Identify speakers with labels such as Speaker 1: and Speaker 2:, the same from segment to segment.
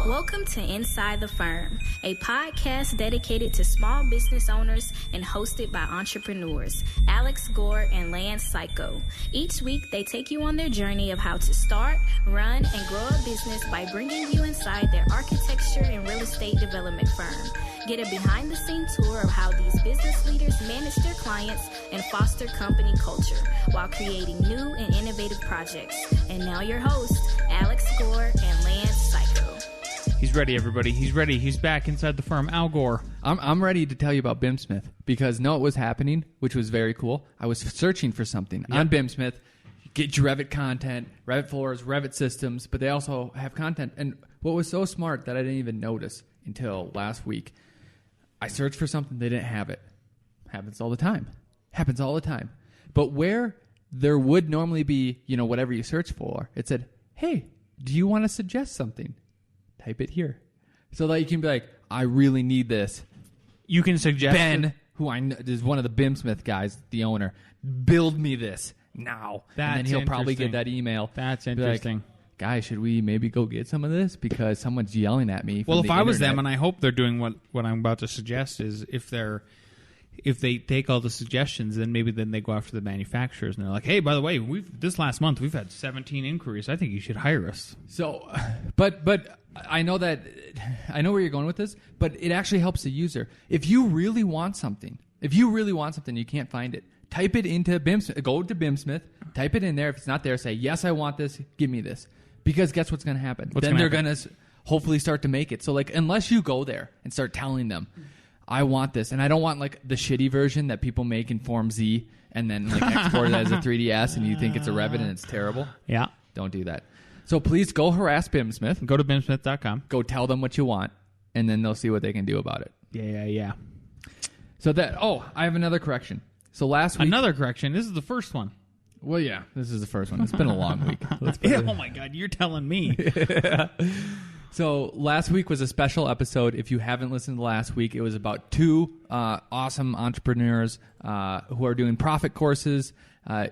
Speaker 1: Welcome to Inside the Firm, a podcast dedicated to small business owners and hosted by entrepreneurs, Alex Gore and Lance Cayko. Each week, they take you on their journey of how to start, run, and grow a business by bringing you inside their architecture and real estate development firm. Get a behind-the-scenes tour of how these business leaders manage their clients and foster company culture while creating new and innovative projects. And now your hosts, Alex Gore and Lance Cayko.
Speaker 2: He's ready, everybody. He's ready. He's back inside the firm. Al Gore.
Speaker 3: I'm ready to tell you about BIMsmith because it was happening, which was very cool. I was searching for something on BIMsmith. Get your Revit content, Revit floors, Revit systems, but they also have content. And what was so smart that I didn't even notice until last week, I searched for something, they didn't have it. Happens all the time. But where there would normally be, whatever you search for, it said, hey, do you want to suggest something? Type it here. So that you can be like, I really need this.
Speaker 2: You can suggest
Speaker 3: Ben, who I know is one of the BIMsmith guys, the owner, build me this now. And then he'll probably get that email.
Speaker 2: That's interesting.
Speaker 3: Like, guys, should we maybe go get some of this? Because someone's yelling at me.
Speaker 2: Well, if I was them, and I hope they're doing what I'm about to suggest, is if they take all the suggestions, then they go after the manufacturers, and they're like, hey, by the way, this last month we've had 17 inquiries. I think you should hire us.
Speaker 3: So, but I know where you're going with this, but it actually helps the user. If you really want something, you can't find it. Type it into BIMsmith. Go to BIMsmith. Type it in there. If it's not there, say, yes, I want this. Give me this. Because guess what's going to happen? They're going to hopefully start to make it. So, unless you go there and start telling them, I want this, and I don't want, the shitty version that people make in Form Z and then, export it as a 3DS and you think it's a Revit and it's terrible.
Speaker 2: Yeah.
Speaker 3: Don't do that. So, please go harass BIMsmith.
Speaker 2: Go to BIMsmith.com.
Speaker 3: Go tell them what you want, and then they'll see what they can do about it.
Speaker 2: Yeah.
Speaker 3: So I have another correction. So last week...
Speaker 2: Another correction. This is the first one.
Speaker 3: Well, yeah, this is the first one. It's been a long week.
Speaker 2: Oh, my God, you're telling me.
Speaker 3: So last week was a special episode. If you haven't listened to last week, it was about two awesome entrepreneurs who are doing profit courses.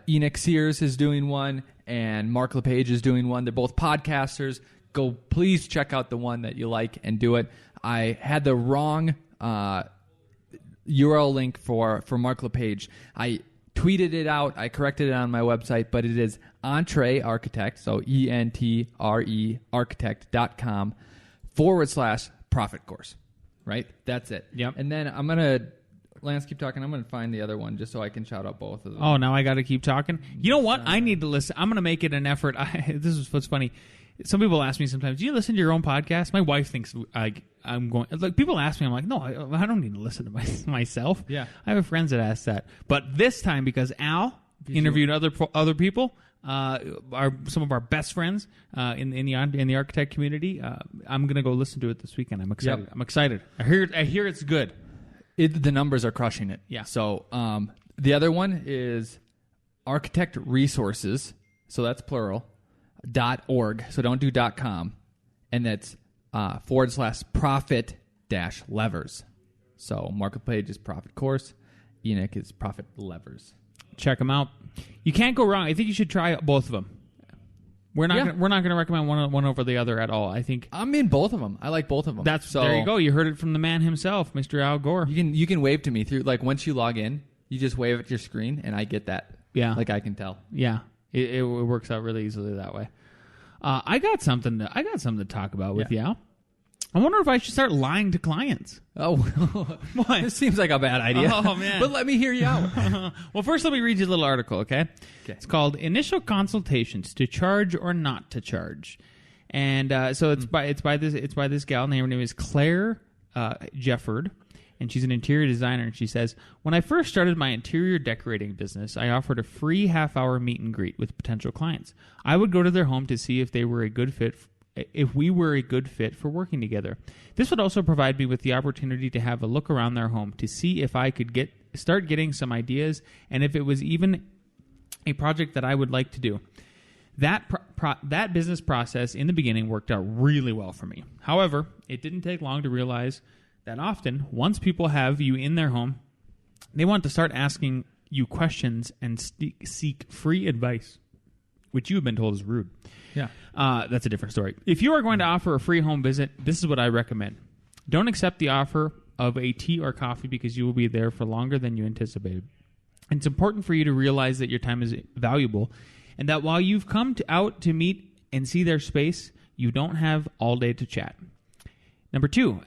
Speaker 3: Enoch Sears is doing one, and Mark LePage is doing one. They're both podcasters. Please check out the one that you like and do it. I had the wrong... URL link for Mark LePage. I tweeted it out. I corrected it on my website, but it is Entree Architect, so ENTRE architect.com /profit course. Right? That's it.
Speaker 2: Yep.
Speaker 3: And then I'm going to, Lance, keep talking. I'm going to find the other one just so I can shout out both of them.
Speaker 2: Oh, now I got to keep talking? You know what? I need to listen. I'm going to make it an effort. This is what's funny. Some people ask me sometimes, do you listen to your own podcast? My wife thinks I'm going... people ask me, I'm like, no, I don't need to listen to myself.
Speaker 3: Yeah.
Speaker 2: I have friends that ask that. But this time, because Al interviewed other people, some of our best friends in the architect community, I'm going to go listen to it this weekend. I'm excited.
Speaker 3: Yep.
Speaker 2: I'm excited. I hear it's good.
Speaker 3: The numbers are crushing it.
Speaker 2: Yeah.
Speaker 3: So the other one is Architect Resources, so that's plural, .org, so don't do .com, and that's /profit -levers. So Mark LePage is profit course, Enoch is profit levers.
Speaker 2: Check them out. You can't go wrong. I think you should try both of them. We're not going to recommend one over the other at all. I think
Speaker 3: I'm in both of them. I like both of them.
Speaker 2: There you go. You heard it from the man himself, Mr. Al Gore.
Speaker 3: You can wave to me through once you log in, you just wave at your screen, and I get that.
Speaker 2: Yeah,
Speaker 3: I can tell.
Speaker 2: Yeah. It works out really easily that way. I got something to talk about with you, Al. I wonder if I should start lying to clients.
Speaker 3: Oh,
Speaker 2: what?
Speaker 3: This seems like a bad idea.
Speaker 2: Oh, man.
Speaker 3: But let me hear you out.
Speaker 2: Well, first let me read you a little article, okay? It's called Initial Consultations to Charge or Not to Charge. And so it's by this gal. Her name is Claire Jefford. And she's an interior designer, and she says, when I first started my interior decorating business, I offered a free half-hour meet and greet with potential clients. I would go to their home to see if we were a good fit for working together. This would also provide me with the opportunity to have a look around their home to see if I could start getting some ideas and if it was even a project that I would like to do. That business process in the beginning worked out really well for me. However, it didn't take long to realize that often, once people have you in their home, they want to start asking you questions and seek free advice. which you have been told is rude.
Speaker 3: Yeah.
Speaker 2: That's a different story. If you are going to offer a free home visit, this is what I recommend. Don't accept the offer of a tea or coffee because you will be there for longer than you anticipated. It's important for you to realize that your time is valuable and that while you've come out to meet and see their space, you don't have all day to chat. Number 2,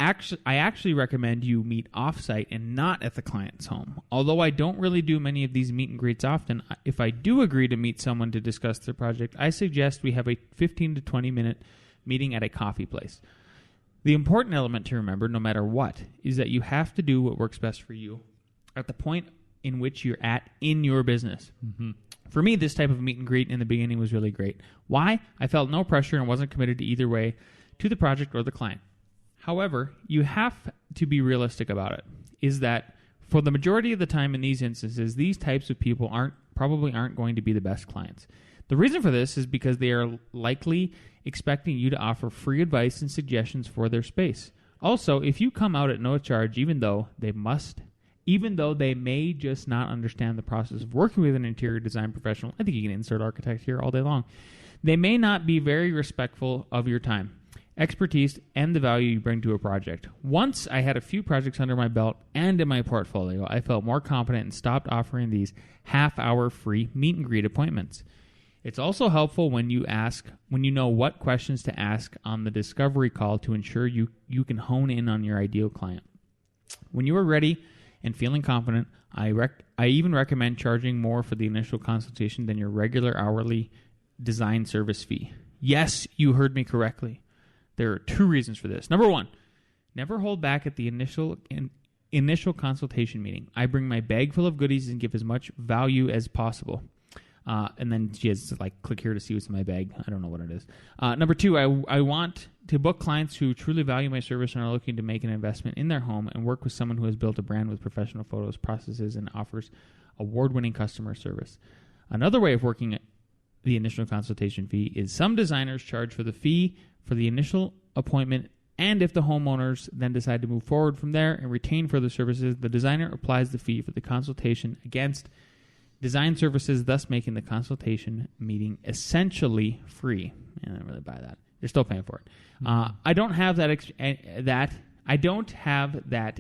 Speaker 2: I actually recommend you meet off-site and not at the client's home. Although I don't really do many of these meet and greets often, if I do agree to meet someone to discuss their project, I suggest we have a 15 to 20 minute meeting at a coffee place. The important element to remember, no matter what, is that you have to do what works best for you at the point in which you're at in your business. Mm-hmm. For me, this type of meet and greet in the beginning was really great. Why? I felt no pressure and wasn't committed to either way to the project or the client. However, you have to be realistic about it, is that for the majority of the time in these instances, these types of people probably aren't going to be the best clients. The reason for this is because they are likely expecting you to offer free advice and suggestions for their space. Also, if you come out at no charge, even though they may just not understand the process of working with an interior design professional, I think you can insert architect here all day long, they may not be very respectful of your time, expertise, and the value you bring to a project. Once I had a few projects under my belt and in my portfolio, I felt more confident and stopped offering these half-hour free meet and greet appointments. It's also helpful when you know what questions to ask on the discovery call to ensure you can hone in on your ideal client. When you are ready and feeling confident, I even recommend charging more for the initial consultation than your regular hourly design service fee. Yes, you heard me correctly. There are 2 reasons for this. Number 1, never hold back at the initial consultation meeting. I bring my bag full of goodies and give as much value as possible. And then she has to click here to see what's in my bag. I don't know what it is. Number 2, I want to book clients who truly value my service and are looking to make an investment in their home and work with someone who has built a brand with professional photos, processes, and offers award-winning customer service. Another way of working the initial consultation fee is some designers charge for the fee for the initial appointment, and if the homeowners then decide to move forward from there and retain further services, the designer applies the fee for the consultation against design services, thus making the consultation meeting essentially free. And I don't really buy that. You're still paying for it. I don't have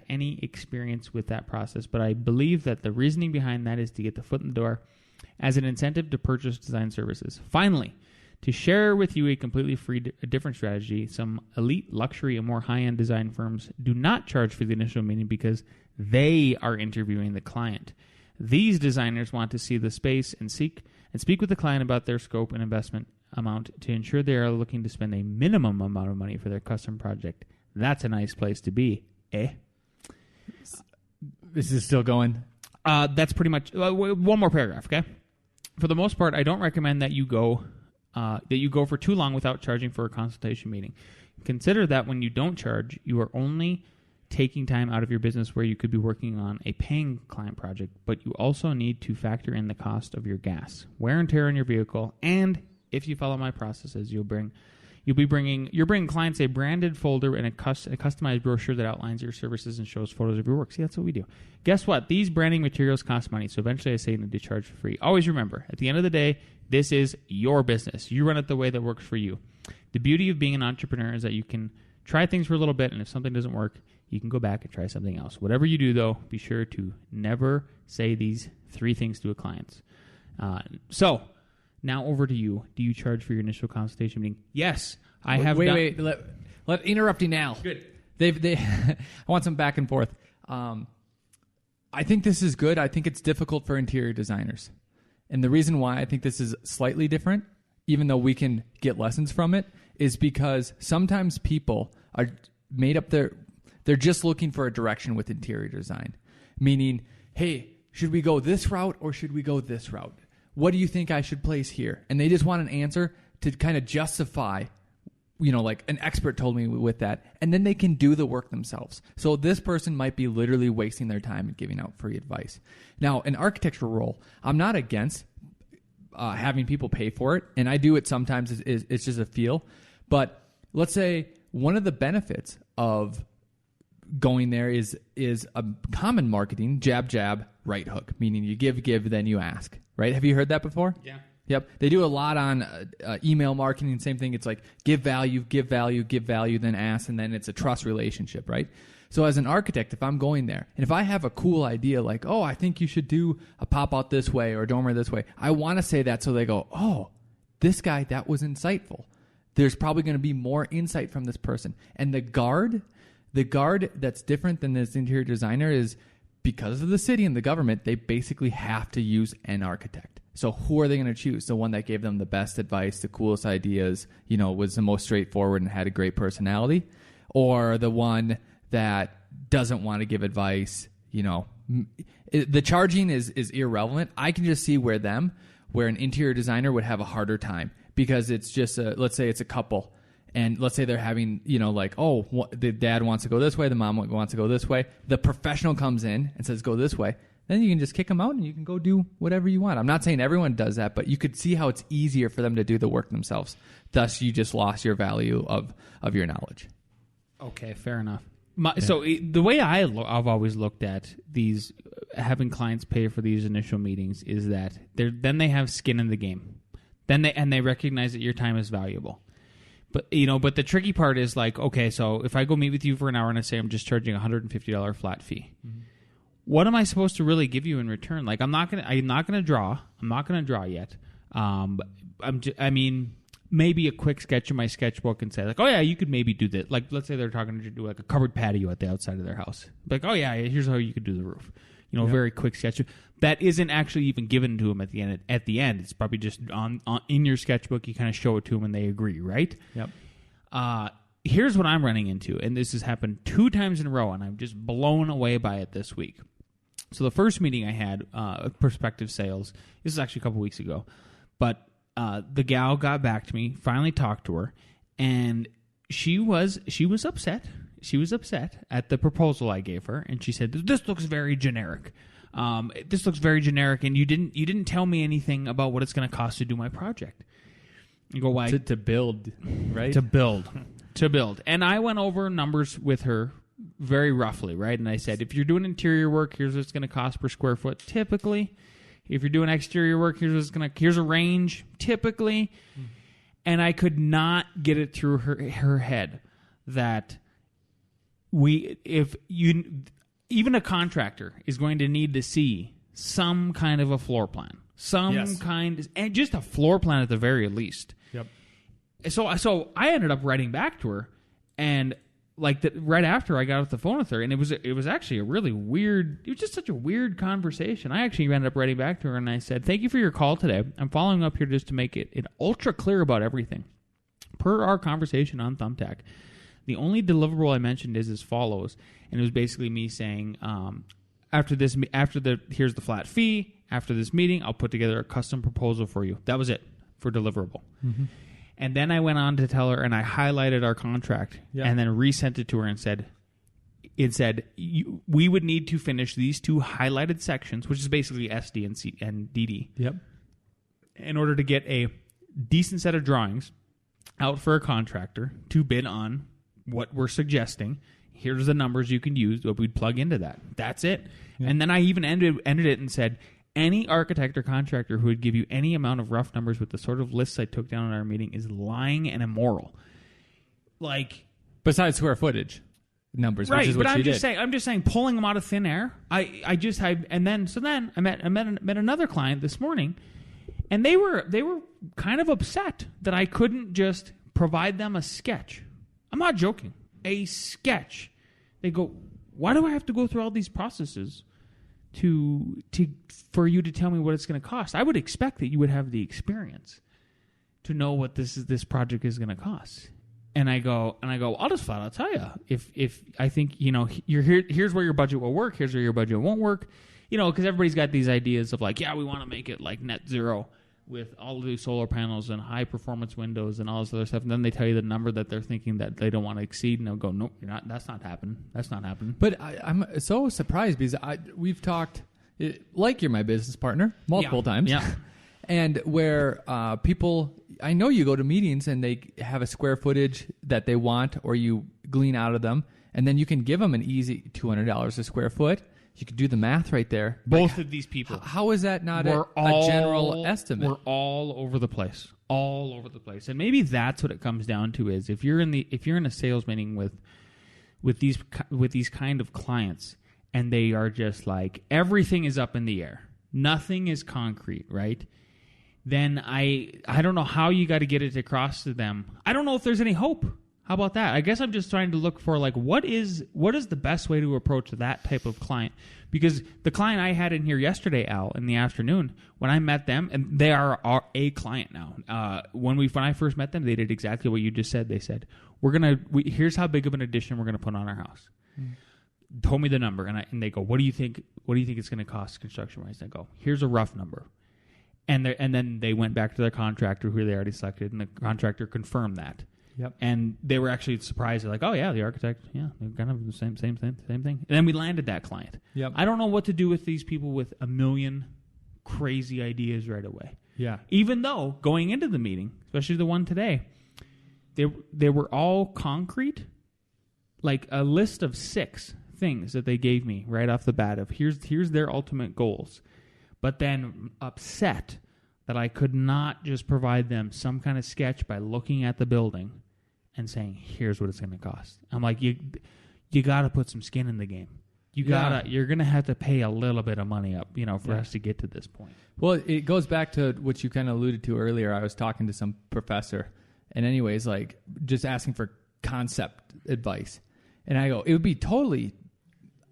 Speaker 2: any experience with that process, but I believe that the reasoning behind that is to get the foot in the door as an incentive to purchase design services. Finally, to share with you a completely free, a different strategy, some elite luxury and more high-end design firms do not charge for the initial meeting because they are interviewing the client. These designers want to see the space and speak with the client about their scope and investment amount to ensure they are looking to spend a minimum amount of money for their custom project. That's a nice place to be, eh?
Speaker 3: This is still going.
Speaker 2: That's pretty much one more paragraph, okay? For the most part, I don't recommend that you go for too long without charging for a consultation meeting. Consider that when you don't charge, you are only taking time out of your business where you could be working on a paying client project, but you also need to factor in the cost of your gas, wear and tear on your vehicle, and if you follow my processes, you're bringing clients a branded folder and a customized brochure that outlines your services and shows photos of your work. See, that's what we do. Guess what? These branding materials cost money, so eventually I say you need to charge for free. Always remember, at the end of the day, this is your business. You run it the way that works for you. The beauty of being an entrepreneur is that you can try things for a little bit, and if something doesn't work, you can go back and try something else. Whatever you do, though, be sure to never say these 3 things to a client. So, now over to you. Do you charge for your initial consultation meeting? Yes, I have.
Speaker 3: Wait. Let interrupt you now.
Speaker 2: Good.
Speaker 3: I want some back and forth. I think this is good. I think it's difficult for interior designers. And the reason why I think this is slightly different, even though we can get lessons from it, is because sometimes people are made up they're just looking for a direction with interior design. Meaning, hey, should we go this route or should we go this route? What do you think I should place here? And they just want an answer to kind of justify, like an expert told me with that. And then they can do the work themselves. So this person might be literally wasting their time and giving out free advice. Now, an architectural role, I'm not against having people pay for it. And I do it sometimes. It's just a feel. But let's say one of the benefits of going there is a common marketing, jab, right hook, meaning you give, then you ask, right? Have you heard that before?
Speaker 2: Yeah.
Speaker 3: Yep. They do a lot on email marketing. Same thing. It's like give value, then ask, and then it's a trust relationship, right? So as an architect, if I'm going there, and if I have a cool idea like, oh, I think you should do a pop-out this way or a dormer this way, I want to say that so they go, oh, this guy, that was insightful. There's probably going to be more insight from this person. And the guard that's different than this interior designer is because of the city and the government, they basically have to use an architect. So who are they going to choose? The one that gave them the best advice, the coolest ideas, was the most straightforward and had a great personality? Or the one that doesn't want to give advice? The charging is irrelevant. I can just see where an interior designer would have a harder time because it's just, let's say it's a couple. And let's say they're having, the dad wants to go this way, the mom wants to go this way. The professional comes in and says, go this way. Then you can just kick them out and you can go do whatever you want. I'm not saying everyone does that, but you could see how it's easier for them to do the work themselves. Thus, you just lost your value of your knowledge.
Speaker 2: Okay, fair enough. So the way I've always looked at these, having clients pay for these initial meetings is that then they have skin in the game. Then they recognize that your time is valuable. But the tricky part is like, okay, so if I go meet with you for an hour and I say I'm just charging $150 flat fee, what am I supposed to really give you in return? Like I'm not gonna draw yet. Maybe a quick sketch in my sketchbook and say like, oh yeah, you could maybe do that. Like let's say they're talking to do like a covered patio at the outside of their house. Like, oh yeah, here's how you could do the roof. A very quick sketch that isn't actually even given to them at the end. At the end, it's probably just on in your sketchbook. You kind of show it to them and they agree, right?
Speaker 3: Yep.
Speaker 2: Here's what I'm running into, and this has happened 2 times in a row, and I'm just blown away by it this week. So the first meeting I had, prospective sales, this is actually a couple weeks ago, but the gal got back to me, finally talked to her, and she was upset. She was upset at the proposal I gave her, and she said, "This looks very generic. This looks very generic, and you didn't tell me anything about what it's going to cost to do my project." You go, why?
Speaker 3: To build, right?
Speaker 2: To build. And I went over numbers with her very roughly, right? And I said, if you're doing interior work, here's what it's going to cost per square foot, typically. If you're doing exterior work, here's a range, typically. And I could not get it through her head that even a contractor is going to need to see some kind of a floor plan, and just a floor plan at the very least.
Speaker 3: Yep.
Speaker 2: So I ended up writing back to her, and right after I got off the phone with her, and it was actually a really weird. It was just such a weird conversation. I actually ended up writing back to her, and I said, "Thank you for your call today. I'm following up here just to make it ultra clear about everything. Per our conversation on Thumbtack, the only deliverable I mentioned is as follows," and it was basically me saying, here's the flat fee. After this meeting, I'll put together a custom proposal for you. That was it for deliverable. Mm-hmm. And then I went on to tell her, and I highlighted our contract, and then resent it to her and said, we would need to finish these 2 highlighted sections, which is basically SD and DD, in order to get a decent set of drawings out for a contractor to bid on what we're suggesting. Here's the numbers you can use. We'd plug into that. That's it. Yeah. And then I even ended it and said, any architect or contractor who would give you any amount of rough numbers with the sort of lists I took down in our meeting is lying and immoral. Like,
Speaker 3: besides square footage numbers,
Speaker 2: right?
Speaker 3: Which is what
Speaker 2: but
Speaker 3: she did.
Speaker 2: I'm just saying, pulling them out of thin air. Then I met another client this morning, and they were kind of upset that I couldn't just provide them a sketch. I'm not joking. A sketch. They go, why do I have to go through all these processes for you to tell me what it's going to cost? I would expect that you would have the experience to know what this project is going to cost. And I go, I'll just flat out tell you, if I think, you're here, here's where your budget will work, here's where your budget won't work, because everybody's got these ideas of like, yeah, we want to make it like net zero with all of these solar panels and high performance windows and all this other stuff. And then they tell you the number that they're thinking that they don't want to exceed, and they'll go, nope, you're not. That's not happening. That's not happening.
Speaker 3: But I'm so surprised because we've talked, like you're my business partner multiple times.
Speaker 2: Yeah.
Speaker 3: And where people, I know you go to meetings and they have a square footage that they want, or you glean out of them, and then you can give them an easy $200 a square foot. you could do the math right there.
Speaker 2: Both of these people.
Speaker 3: How is that not a general estimate?
Speaker 2: We're all over the place. All over the place. And maybe that's what it comes down to is if you're in a sales meeting with these kind of clients and they are just like everything is up in the air. Nothing is concrete, right? Then I don't know how you got to get it across to them. I don't know if there's any hope. How about that? I guess I'm just trying to look for like what is the best way to approach that type of client? Because the client I had in here yesterday, Al, in the afternoon, when I met them, and they are a client now. When I first met them, they did exactly what you just said. They said, here's how big of an addition we're gonna put on our house. Told me the number, and they go, what do you think it's gonna cost construction wise? I go, here's a rough number. And then they went back to their contractor who they already selected, and the contractor confirmed that.
Speaker 3: Yep.
Speaker 2: And they were actually surprised. They're like, oh, yeah, the architect, yeah, they're kind of the same thing. And then we landed that client.
Speaker 3: Yep.
Speaker 2: I don't know what to do with these people with a million crazy ideas right away.
Speaker 3: Yeah.
Speaker 2: Even though going into the meeting, especially the one today, they were all concrete, like a list of 6 things that they gave me right off the bat of here's their ultimate goals. But then upset that I could not just provide them some kind of sketch by looking at the building and saying, here's what it's going to cost. I'm like, you got to put some skin in the game. You're going to have to pay a little bit of money up, for us to get to this point.
Speaker 3: Well, it goes back to what you kind of alluded to earlier. I was talking to some professor, and anyways, like just asking for concept advice. And I go, it would be totally,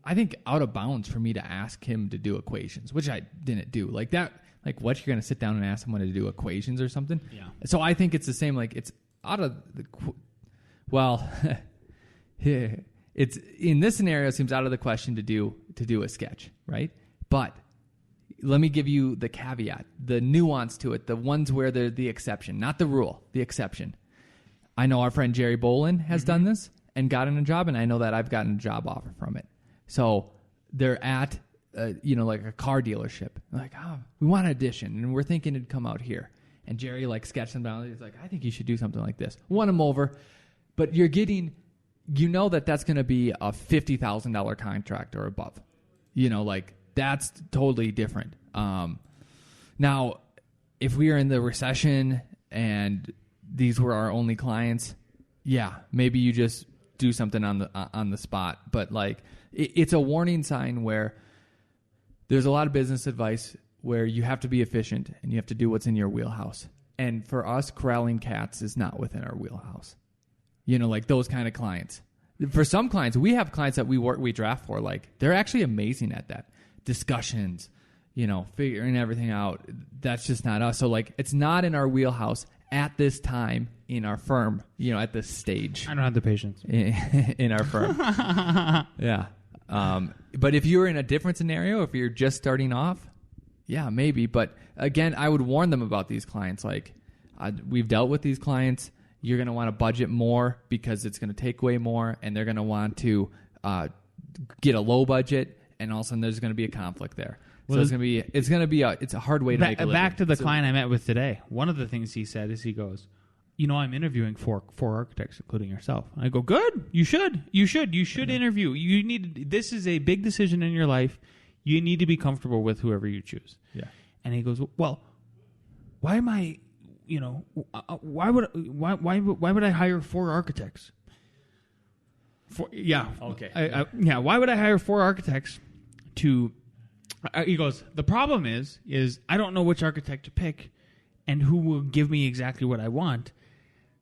Speaker 3: I think, out of bounds for me to ask him to do equations, which I didn't do. Like that, like what, you're going to sit down and ask someone to do equations or something?
Speaker 2: Yeah.
Speaker 3: So I think it's the same, like it's out of the, well, it's in this scenario, it seems out of the question to do a sketch, right? But let me give you the caveat, the nuance to it, the ones where they're the exception, not the rule, the exception. I know our friend Jerry Bolin has done this and gotten a job, and I know that I've gotten a job offer from it. So they're at, like a car dealership. They're like, oh, we want an addition, and we're thinking it'd come out here. And Jerry sketched them down. He's like, I think you should do something like this. Won them over, but you're getting, that's going to be a $50,000 contract or above. That's totally different. Now, if we are in the recession and these were our only clients, yeah, maybe you just do something on the spot. But it's a warning sign where there's a lot of business advice where you have to be efficient and you have to do what's in your wheelhouse. And for us, corralling cats is not within our wheelhouse. Those kind of clients. For some clients, we have clients that we draft for, they're actually amazing at that. Discussions, figuring everything out. That's just not us. So it's not in our wheelhouse at this time in our firm, at this stage.
Speaker 2: I don't have the patience.
Speaker 3: In our firm. Yeah. But if you're in a different scenario, if you're just starting off, yeah, maybe. But again, I would warn them about these clients. We've dealt with these clients. You're going to want to budget more because it's going to take way more, and they're going to want to get a low budget, and all of a sudden there's going to be a conflict there. Well, so it's a hard way to make a living.
Speaker 2: Back to the client I met with today. One of the things he said is he goes, I'm interviewing four architects, including yourself. And I go, good. You should interview. This is a big decision in your life. You need to be comfortable with whoever you choose.
Speaker 3: Yeah.
Speaker 2: And he goes, well, why am I, why would I hire 4 architects?
Speaker 3: Okay.
Speaker 2: Why would I hire 4 architects to? He goes, the problem is I don't know which architect to pick, and who will give me exactly what I want.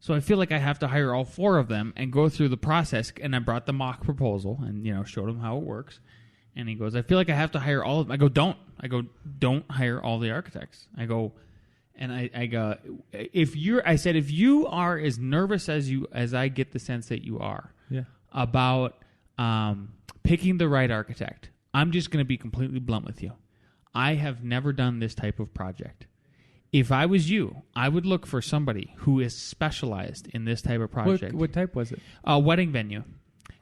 Speaker 2: So I feel like I have to hire all 4 of them and go through the process. And I brought the mock proposal and showed him how it works. And he goes, I feel like I have to hire all of them. I go, don't hire all the architects. I go, if you are as nervous as I get the sense that you are,
Speaker 3: yeah,
Speaker 2: about picking the right architect, I'm just going to be completely blunt with you. I have never done this type of project. If I was you, I would look for somebody who is specialized in this type of project.
Speaker 3: What type was it?
Speaker 2: A wedding venue.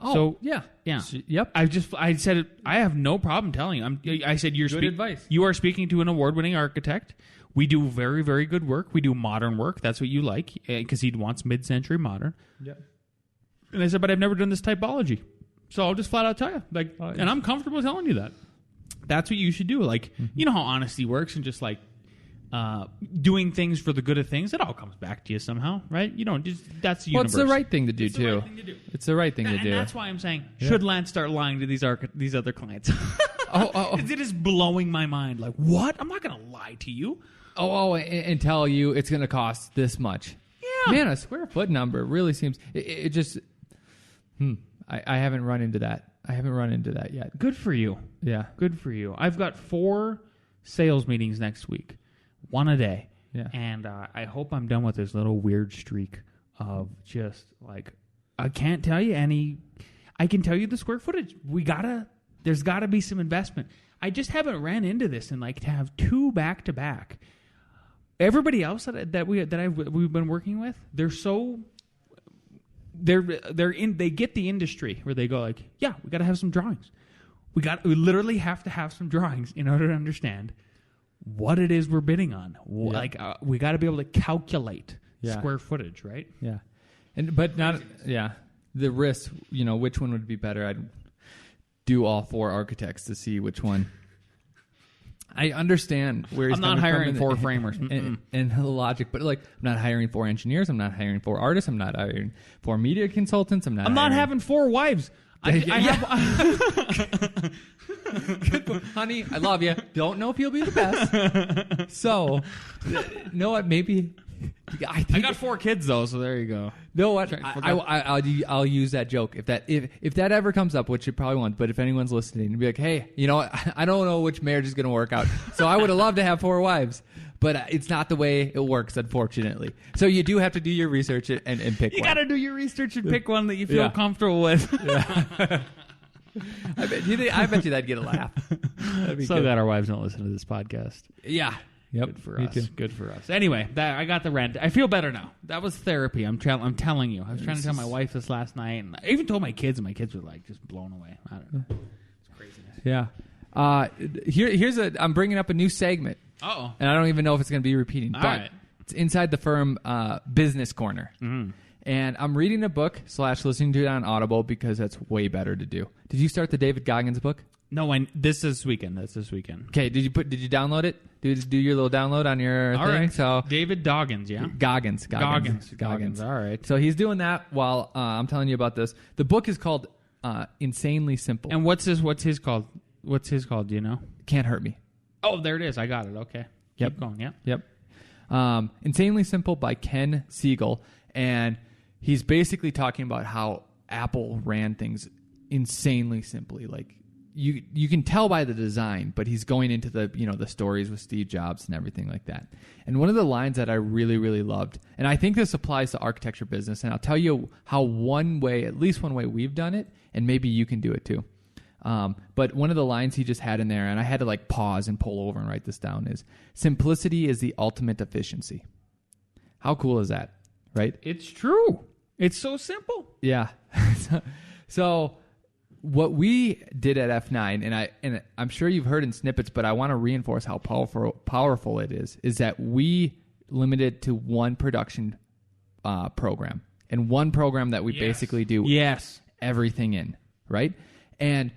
Speaker 3: Oh,
Speaker 2: so,
Speaker 3: yeah.
Speaker 2: Yep. I said it, I have no problem telling you. I said
Speaker 3: good advice.
Speaker 2: You are speaking to an award-winning architect. We do very, very good work. We do modern work. That's what you like, because he wants mid-century modern.
Speaker 3: Yeah.
Speaker 2: And I said, but I've never done this typology. So I'll just flat out tell you. And I'm comfortable telling you that. That's what you should do. Like, you know how honesty works, and just like doing things for the good of things, it all comes back to you somehow, right? You don't just, that's the universe.
Speaker 3: It's the right thing to do,
Speaker 2: It's
Speaker 3: too.
Speaker 2: the right thing to do.
Speaker 3: It's the right thing to do.
Speaker 2: And that's why I'm saying, should Lance start lying to these other clients? It is blowing my mind. Like, what? I'm not going to lie to you.
Speaker 3: And tell you it's going to cost this much.
Speaker 2: Yeah.
Speaker 3: Man, a square foot number really seems... It just... I haven't run into that. I haven't run into that yet.
Speaker 2: Good for you.
Speaker 3: Yeah.
Speaker 2: Good for you. I've got 4 sales meetings next week. 1 a day.
Speaker 3: Yeah.
Speaker 2: And I hope I'm done with this little weird streak of just, like, I can't tell you any... I can tell you the square footage. There's got to be some investment. I just haven't ran into this, and like to have 2 back-to-back. Everybody else that we've been working with, they get the industry where they go like, yeah, we got to have some drawings. We literally have to have some drawings in order to understand what it is we're bidding on. Yeah. Like we got to be able to calculate square footage, right?
Speaker 3: Yeah, but not the risk. You know, which one would be better? I'd do all 4 architects to see which one. I understand where he's
Speaker 2: I'm not hiring 4 framers
Speaker 3: and the logic, but like I'm not hiring 4 engineers. I'm not hiring 4 artists. I'm not hiring 4 media consultants. I'm not
Speaker 2: having 4 wives. I have.
Speaker 3: Honey, I love you. Don't know if you'll be the best. So, you know what? Maybe.
Speaker 2: I got 4 kids though, so there you go.
Speaker 3: Know what? I'll use that joke if that ever comes up, which it probably won't. But if anyone's listening, be like, hey, you know what? I don't know which marriage is going to work out. So I would have loved to have 4 wives, but it's not the way it works, unfortunately. So you do have to do your research and pick one.
Speaker 2: You got to do your research and pick one that you feel comfortable with.
Speaker 3: Yeah. I bet you that'd get a laugh.
Speaker 2: So glad our wives don't listen to this podcast.
Speaker 3: Yeah. Yep.
Speaker 2: Good for us. Too. Good for us. Anyway, I got the rent. I feel better now. That was therapy. I'm telling you. I was trying to tell my wife this last night, and I even told my kids, and my kids were like just blown away. I don't know. It's craziness.
Speaker 3: Yeah. I'm bringing up a new segment.
Speaker 2: Uh-oh.
Speaker 3: And I don't even know if it's going to be repeating.
Speaker 2: All
Speaker 3: but
Speaker 2: right.
Speaker 3: It's Inside the Firm Business Corner.
Speaker 2: Mm-hmm.
Speaker 3: And I'm reading a book / listening to it on Audible because that's way better to do. Did you start the David Goggins book?
Speaker 2: No, this is weekend.
Speaker 3: Okay, did you download it? Do your little download on your
Speaker 2: All
Speaker 3: thing?
Speaker 2: Right.
Speaker 3: So
Speaker 2: David Goggins, yeah.
Speaker 3: Goggins.
Speaker 2: All right.
Speaker 3: So he's doing that while I'm telling you about this. The book is called Insanely Simple.
Speaker 2: And what's his called? What's his called? Do you know?
Speaker 3: Can't Hurt Me.
Speaker 2: Oh, there it is. I got it. Okay. Keep going. Yeah.
Speaker 3: Yep. Insanely Simple by Ken Siegel, and he's basically talking about how Apple ran things insanely simply. Like you can tell by the design, but he's going into the stories with Steve Jobs and everything like that. And one of the lines that I really, really loved, and I think this applies to architecture business, and I'll tell you how at least one way we've done it, and maybe you can do it too. But one of the lines he just had in there, and I had to like pause and pull over and write this down, is simplicity is the ultimate efficiency. How cool is that? Right?
Speaker 2: It's true. It's so simple.
Speaker 3: Yeah. So what we did at F9, and I'm sure you've heard in snippets, but I want to reinforce how powerful it is that we limited to one production program, and one program that we basically do everything in, right? And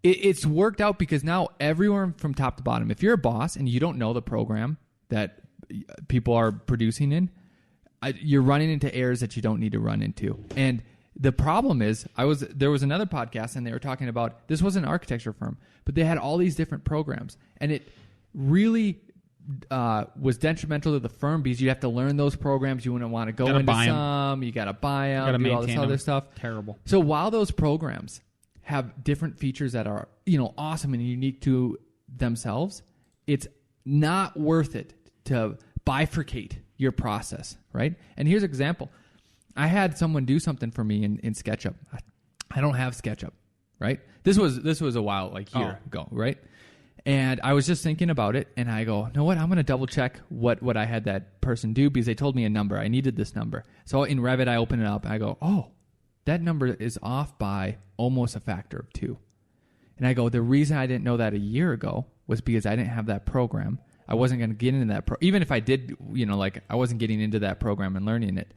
Speaker 3: it's worked out because now everyone from top to bottom, if you're a boss and you don't know the program that people are producing in, you're running into errors that you don't need to run into. And the problem is, there was another podcast and they were talking about, this was an architecture firm, but they had all these different programs, and it really was detrimental to the firm because you have to learn those programs. You wouldn't want to go into some. You got to buy them. Do all this other stuff.
Speaker 2: Terrible.
Speaker 3: So while those programs have different features that are awesome and unique to themselves, it's not worth it to bifurcate your process, right? And here's an example. I had someone do something for me in SketchUp. I don't have SketchUp, right? This was a while, like a year ago, right? And I was just thinking about it, and I go, you know what? I'm going to double check what I had that person do because they told me a number. I needed this number. So in Revit, I open it up, and I go, oh, that number is off by almost a factor of 2. And I go, the reason I didn't know that a year ago was because I didn't have that program. I wasn't going to get into that even if I did, I wasn't getting into that program and learning it.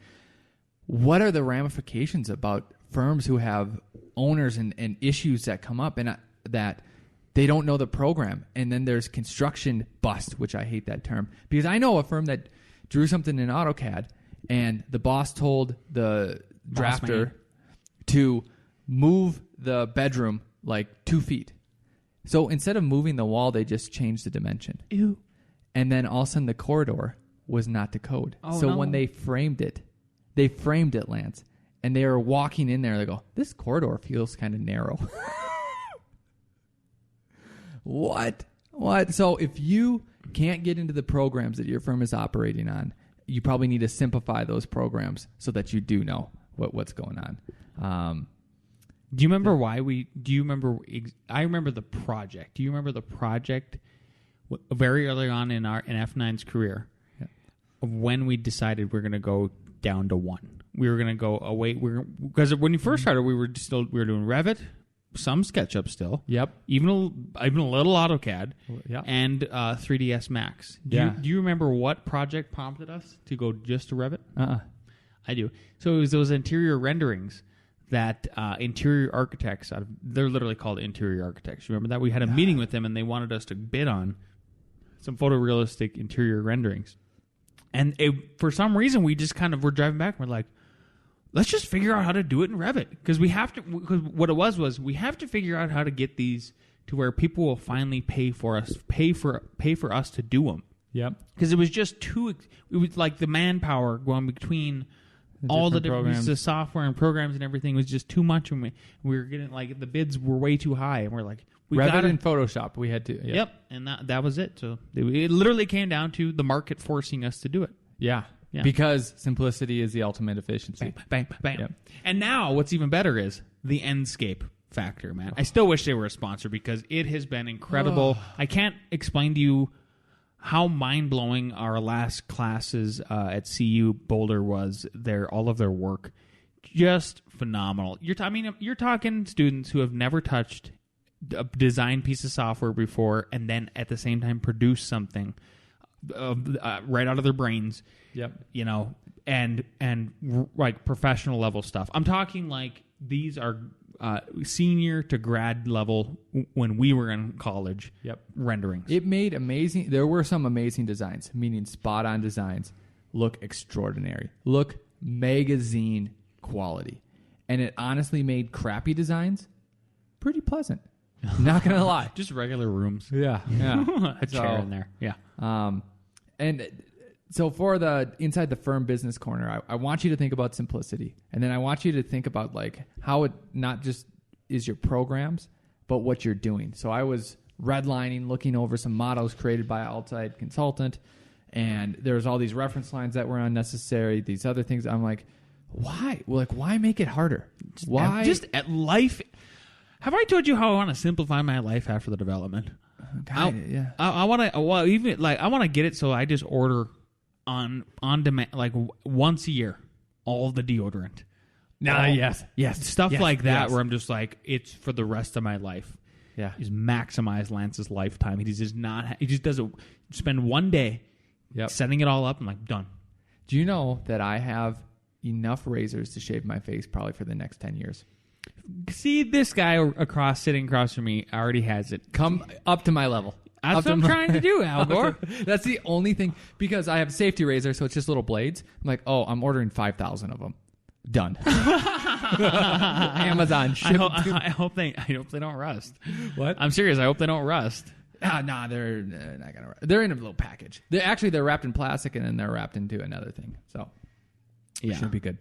Speaker 3: What are the ramifications about firms who have owners and issues that come up and that they don't know the program. And then there's construction bust, which I hate that term, because I know a firm that drew something in AutoCAD, and the boss told the drafter to move the bedroom like 2 feet. So instead of moving the wall, they just changed the dimension.
Speaker 2: Ew.
Speaker 3: And then all of a sudden the corridor was not the code.
Speaker 2: Oh,
Speaker 3: so
Speaker 2: no.
Speaker 3: when they framed it, Lance, and they were walking in there, they go, this corridor feels kind of narrow. What? So if you can't get into the programs that your firm is operating on, you probably need to simplify those programs so that you do know what's going on.
Speaker 2: Do you remember why do you remember, I remember the project. Do you remember the project very early on in F9's career of when we decided we're going to go down to one? We were going to go away. Because when you first started, we were doing Revit, some SketchUp still.
Speaker 3: Yep.
Speaker 2: Even a little AutoCAD.
Speaker 3: Yep.
Speaker 2: And 3ds Max. Do you remember what project prompted us to go just to Revit? I do. So it was those interior renderings that interior architects they're literally called interior architects. You remember that? We had a meeting with them, and they wanted us to bid on some photorealistic interior renderings. And for some reason, we just kind of were driving back, and we're like, let's just figure out how to do it in Revit. Because what it was we have to figure out how to get these to where people will finally pay for us to do them.
Speaker 3: Yep.
Speaker 2: Because it was just it was like the manpower going between all the different pieces of software and programs and everything was just too much. And we were getting, like, the bids were way too high. And we're like,
Speaker 3: Revit and Photoshop, we had to.
Speaker 2: Yep. And that was it. So it literally came down to the market forcing us to do it.
Speaker 3: Yeah. Because simplicity is the ultimate efficiency.
Speaker 2: Bang, bang, bang.
Speaker 3: Yep.
Speaker 2: And now what's even better is the Endscape factor, man. I still wish they were a sponsor because it has been incredible. I can't explain to you how mind-blowing our last classes at CU Boulder was. All of their work. Just phenomenal. You're talking students who have never touched a design piece of software before and then at the same time produce something right out of their brains.
Speaker 3: Yep.
Speaker 2: And like professional level stuff. I'm talking like these are senior to grad level when we were in college.
Speaker 3: Yep.
Speaker 2: Renderings.
Speaker 3: It made amazing. There were some amazing designs, meaning spot on designs. Look extraordinary. Look magazine quality. And it honestly made crappy designs pretty pleasant. Not gonna lie.
Speaker 2: Just regular rooms.
Speaker 3: Yeah.
Speaker 2: A chair in there. Yeah.
Speaker 3: And so for the inside the firm business corner, I want you to think about simplicity, and then I want you to think about like how it not just is your programs, but what you're doing. So I was redlining, looking over some models created by an outside consultant, and there's all these reference lines that were unnecessary. These other things, I'm like, why? Like, why make it harder? Why?
Speaker 2: Just at life. Have I told you how I want to simplify my life after the development?
Speaker 3: Yeah.
Speaker 2: I want to. Well, even like I want to get it so I just order on demand, like once a year, all the deodorant.
Speaker 3: Yes.
Speaker 2: Stuff
Speaker 3: Yes.
Speaker 2: like that,
Speaker 3: Yes.
Speaker 2: where I'm just like, it's for the rest of my life.
Speaker 3: Yeah.
Speaker 2: Is maximize Lance's lifetime. He just doesn't spend one day setting it all up and like done.
Speaker 3: Do you know that I have enough razors to shave my face probably for the next 10 years?
Speaker 2: See, this guy sitting across from me already has it.
Speaker 3: Come up to my level.
Speaker 2: That's what I'm trying to do, Al Gore.
Speaker 3: That's the only thing, because I have a safety razor, so it's just little blades. I'm like, I'm ordering 5,000 of them. Done. Amazon.
Speaker 2: I hope they don't rust.
Speaker 3: What?
Speaker 2: I'm serious. I hope they don't rust.
Speaker 3: They're not gonna. They're in a little package. They're wrapped in plastic, and then they're wrapped into another thing. So
Speaker 2: yeah,
Speaker 3: should be good.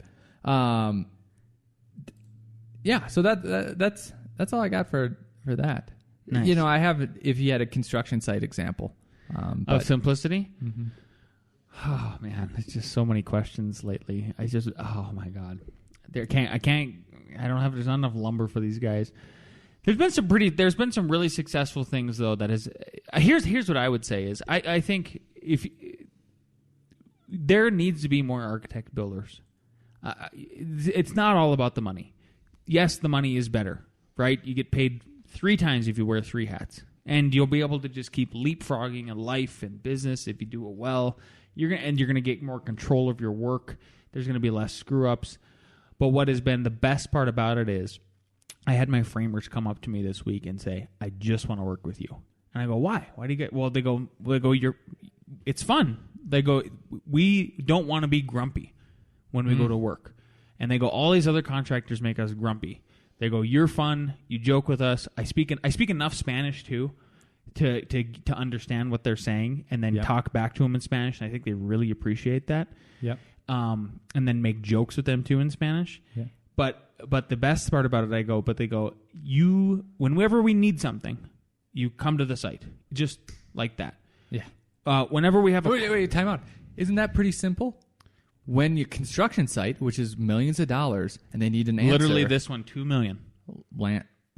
Speaker 3: Yeah. So that's all I got for that.
Speaker 2: Nice.
Speaker 3: I have, if you had a construction site example
Speaker 2: of simplicity.
Speaker 3: Mm-hmm.
Speaker 2: Oh man, there's just so many questions lately. Oh my god, I don't have. There's not enough lumber for these guys. There's been some really successful things though. That is, here's what I would say is I think if there needs to be more architect builders. It's not all about the money. Yes, the money is better, right? You get paid 3 times if you wear 3 hats, and you'll be able to just keep leapfrogging in life and business if you do it well. You're gonna get more control of your work. There's gonna be less screw ups. But what has been the best part about it is I had my framers come up to me this week and say, I just want to work with you. And I go, why? Why do you get, well, they go, it's fun. They go, we don't want to be grumpy when we go to work. And they go, all these other contractors make us grumpy. They go, you're fun. You joke with us. I speak enough Spanish too to understand what they're saying and then talk back to them in Spanish. And I think they really appreciate that. Yep. And then make jokes with them too in Spanish. Yeah. But the best part about it, they go, you, whenever we need something, you come to the site. Just like that. Yeah. Whenever we have
Speaker 3: Wait, time out. Isn't that pretty simple? When your construction site, which is millions of dollars, and they need an answer.
Speaker 2: Literally this one, $2 million.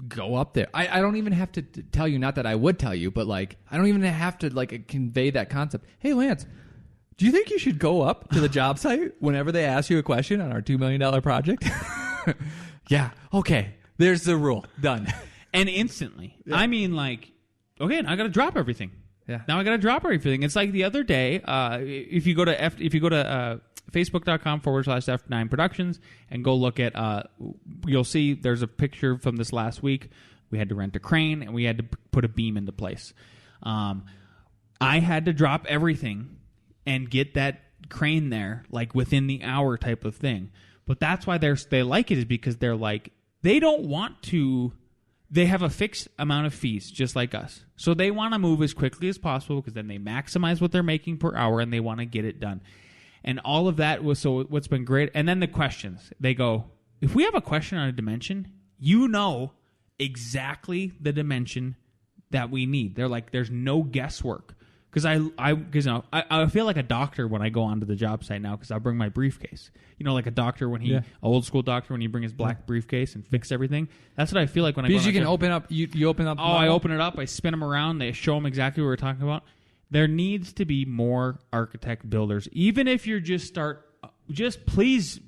Speaker 3: Go up there. I don't even have to tell you, not that I would tell you, but like, I don't even have to like convey that concept. Hey, Lance, do you think you should go up to the job site whenever they ask you a question on our $2 million project? Yeah. Okay. There's the rule. Done.
Speaker 2: And instantly. Yeah. I mean, like, okay, now I got to drop everything.
Speaker 3: Yeah.
Speaker 2: Now I got to drop everything. It's like the other day, if you go to Facebook.com/F9 Productions and go look at, you'll see there's a picture from this last week. We had to rent a crane and we had to put a beam into place. I had to drop everything and get that crane there, like within the hour type of thing. But that's why they like it, is because they're like, they don't want to, they have a fixed amount of fees just like us. So they want to move as quickly as possible because then they maximize what they're making per hour and they want to get it done. And all of that was, so what's been great. And then the questions, they go, if we have a question on a dimension, you know exactly the dimension that we need. They're like, there's no guesswork. Because I feel like a doctor when I go onto the job site now, because I'll bring my briefcase. You know, like a doctor when he, old school doctor when he bring his black briefcase and fix everything. That's what I feel like when I go.
Speaker 3: Because you can open up, you open up.
Speaker 2: Oh, I open it up. I spin them around. They show them exactly what we're talking about. There needs to be more architect builders. Even if you're just please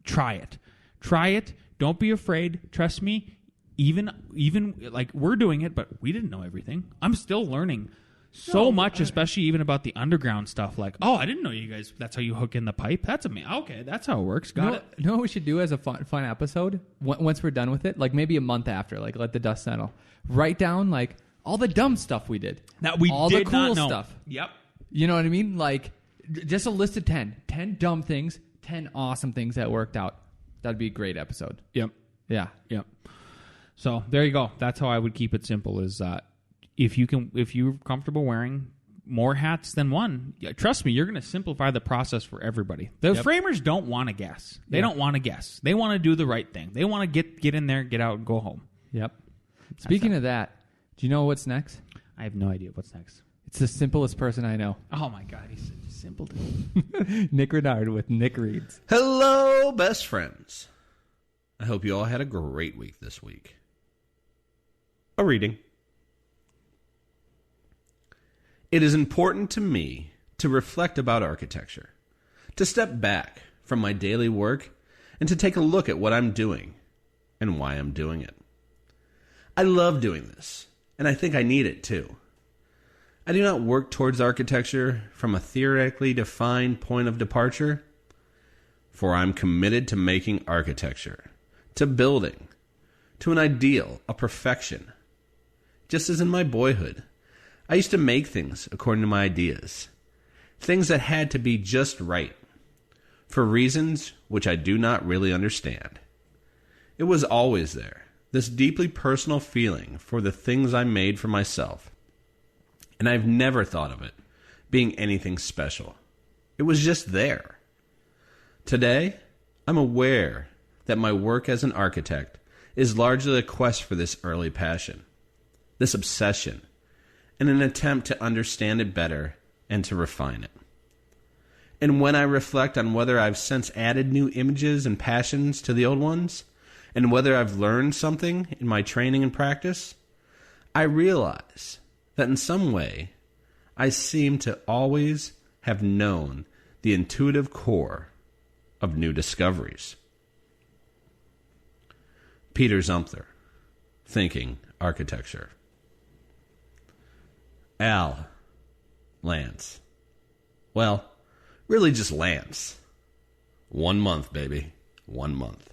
Speaker 2: try it. Try it. Don't be afraid. Trust me. Even like we're doing it, but we didn't know everything. I'm still learning so much, especially even about the underground stuff. Like, oh, I didn't know you guys, that's how you hook in the pipe. That's amazing. Okay, that's how it works. Got it.
Speaker 3: You know what we should do as a fun episode? Once we're done with it, like maybe a month after, like let the dust settle. Write down like all the dumb stuff we did.
Speaker 2: That we
Speaker 3: all
Speaker 2: did
Speaker 3: the cool
Speaker 2: not know.
Speaker 3: stuff.
Speaker 2: Yep.
Speaker 3: You know what I mean? Like just a list of 10 dumb things, 10 awesome things that worked out. That'd be a great episode.
Speaker 2: Yep.
Speaker 3: Yeah.
Speaker 2: Yep. So there you go. That's how I would keep it simple. Is if you're comfortable wearing more hats than one, trust me, you're going to simplify the process for everybody. The framers don't want to guess. They don't want to guess. They want to do the right thing. They want to get in there, get out, and go home.
Speaker 3: Yep. Speaking of that, do you know what's next?
Speaker 2: I have no idea what's next.
Speaker 3: It's the simplest person I know.
Speaker 2: Oh my God, he's such a simpleton.
Speaker 3: Nick Renard with Nick Reads.
Speaker 4: Hello, best friends. I hope you all had a great week this week. A reading. It is important to me to reflect about architecture, to step back from my daily work and to take a look at what I'm doing and why I'm doing it. I love doing this, and I think I need it too. I do not work towards architecture from a theoretically defined point of departure, for I'm committed to making architecture, to building, to an ideal, a perfection. Just as in my boyhood, I used to make things according to my ideas, things that had to be just right, for reasons which I do not really understand. It was always there, this deeply personal feeling for the things I made for myself, and I've never thought of it being anything special. It was just there. Today, I'm aware that my work as an architect is largely a quest for this early passion, this obsession, in an attempt to understand it better and to refine it. And when I reflect on whether I've since added new images and passions to the old ones, and whether I've learned something in my training and practice, I realize that in some way, I seem to always have known the intuitive core of new discoveries. Peter Zumthor, Thinking Architecture. Al, Lance. Well, really just Lance. 1 month, baby. 1 month.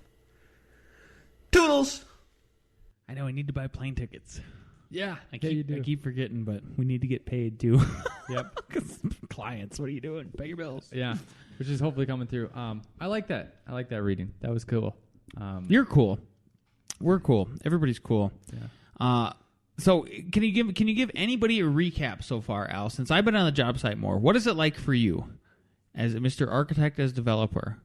Speaker 4: Toodles!
Speaker 2: I know I need to buy plane tickets.
Speaker 3: Yeah,
Speaker 2: I keep forgetting, but we need to get paid too.
Speaker 3: Yep.
Speaker 2: Clients, what are you doing? Pay your bills.
Speaker 3: Yeah, which is hopefully coming through. I like that. I like that reading. That was cool.
Speaker 2: You're cool. We're cool. Everybody's cool.
Speaker 3: Yeah.
Speaker 2: So can you give anybody a recap so far, Al? Since I've been on the job site more, what is it like for you as Mr. Architect, as developer?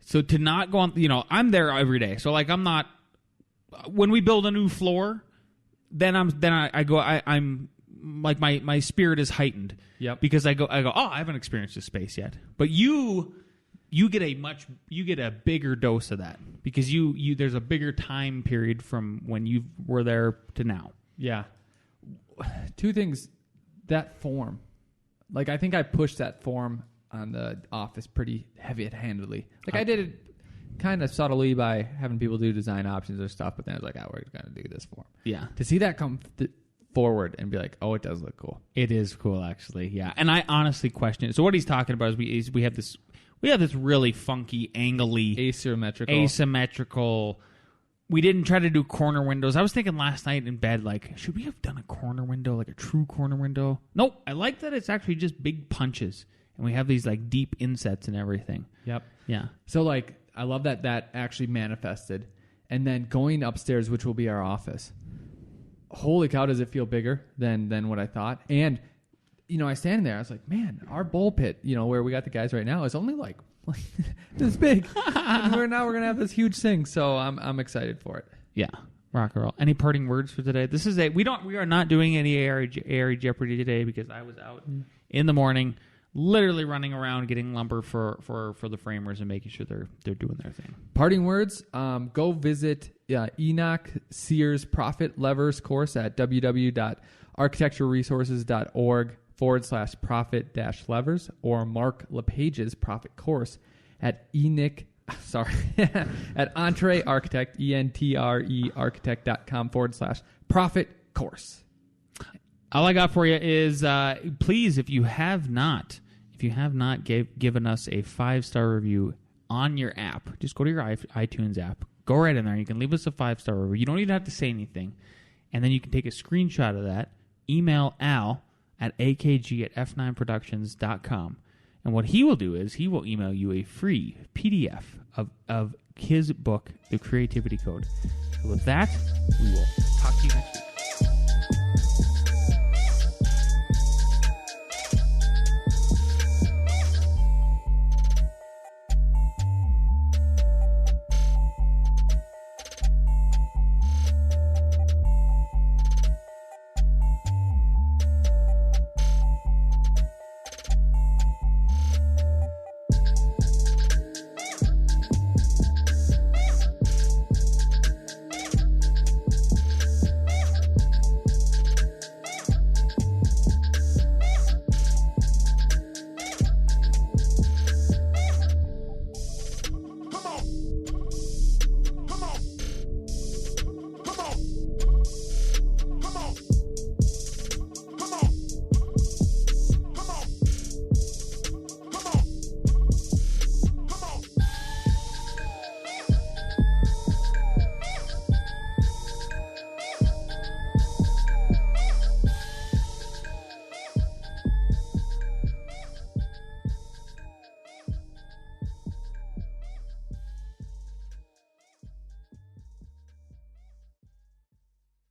Speaker 2: So to not go on, I'm there every day. So like I'm not. When we build a new floor, then I'm like my spirit is heightened.
Speaker 3: Yep.
Speaker 2: Because I go, oh, I haven't experienced this space yet. But you get a bigger dose of that because you there's a bigger time period from when you were there to now.
Speaker 3: Yeah. Two things. That form, like I think I pushed that form on the office pretty heavy-handedly. Like I did it kind of subtly by having people do design options or stuff, but then I was like, we're going to do this form.
Speaker 2: Yeah.
Speaker 3: To see that come forward and be like, oh, it does look cool.
Speaker 2: It is cool, actually. Yeah. And I honestly question it. So what he's talking about is we have this really funky, angly, asymmetrical. We didn't try to do corner windows. I was thinking last night in bed, like, should we have done a corner window, like a true corner window? Nope. I like that it's actually just big punches. And we have these like deep insets and everything.
Speaker 3: Yep.
Speaker 2: Yeah.
Speaker 3: So like, I love that actually manifested. And then going upstairs, which will be our office. Holy cow, does it feel bigger than what I thought? And, I stand there. I was like, man, our bowl pit, where we got the guys right now is only like this big. And we're going to have this huge thing. So I'm excited for it.
Speaker 2: Yeah. Rock and roll. Any parting words for today? We are not doing any AR Jeopardy today because I was out in the morning, literally running around getting lumber for the framers and making sure they're doing their thing.
Speaker 3: Parting words, go visit Enoch Sears Profit Levers course at www.architecturalresources.org/profit-levers or Mark LePage's profit course at at Entree Architect, ENTRE architect.com/profit course.
Speaker 2: All I got for you is, please, if you have not given us a 5-star review on your app, just go to your iTunes app, go right in there. You can leave us a 5-star review. You don't even have to say anything. And then you can take a screenshot of that, email Al at akg@f9productions.com. And what he will do is he will email you a free PDF of his book, The Creativity Code. So with that, we will talk to you next week.